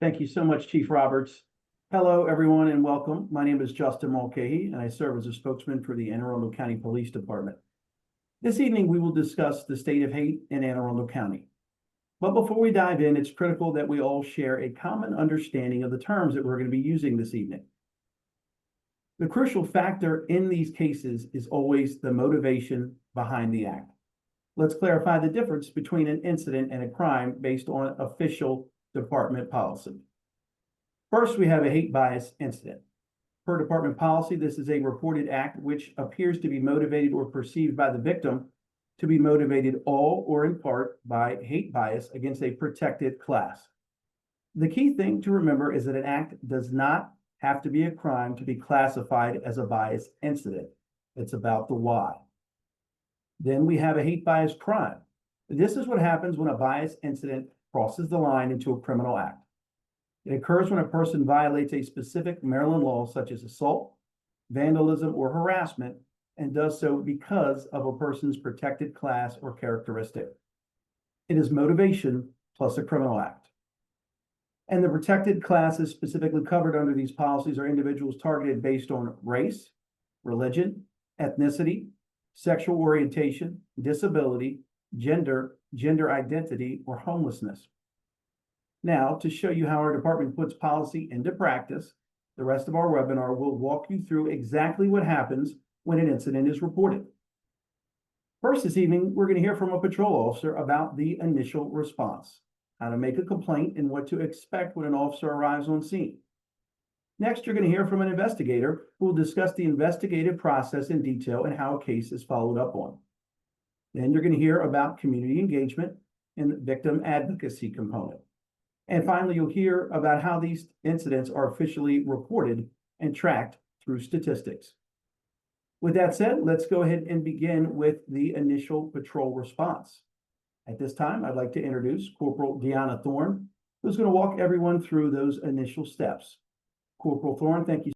Thank you so much, Chief Roberts. Hello, everyone, and welcome. My name is Justin Mulcahy, and I serve as a spokesman for the Anne Arundel County Police Department. This evening, we will discuss the state of hate in Anne Arundel County. But before we dive in, it's critical that we all share a common understanding of the terms that we're going to be using this evening. The crucial factor in these cases is always the motivation behind the act. Let's clarify the difference between an incident and a crime based on official department policy. First, we have a hate bias incident. Per department policy, this is a reported act which appears to be motivated or perceived by the victim to be motivated all or in part by hate bias against a protected class. The key thing to remember is that an act does not have to be a crime to be classified as a bias incident. It's about the why. Then we have a hate bias crime. This is what happens when a bias incident crosses the line into a criminal act. It occurs when a person violates a specific Maryland law, such as assault, vandalism, or harassment, and does so because of a person's protected class or characteristic. It is motivation plus a criminal act. And the protected classes specifically covered under these policies are individuals targeted based on race, religion, ethnicity, sexual orientation, disability, gender identity, or homelessness. Now, to show you how our department puts policy into practice, the rest of our webinar will walk you through exactly what happens when an incident is reported. First this evening, we're going to hear from a patrol officer about the initial response, how to make a complaint, and what to expect when an officer arrives on scene. Next, you're going to hear from an investigator who will discuss the investigative process in detail and how a case is followed up on. Then you're going to hear about community engagement and the victim advocacy component. And finally, you'll hear about how these incidents are officially reported and tracked through statistics. With that said, let's go ahead and begin with the initial patrol response. At this time, I'd like to introduce Corporal Deanna Thorne, who's going to walk everyone through those initial steps. Corporal Thorne, thank you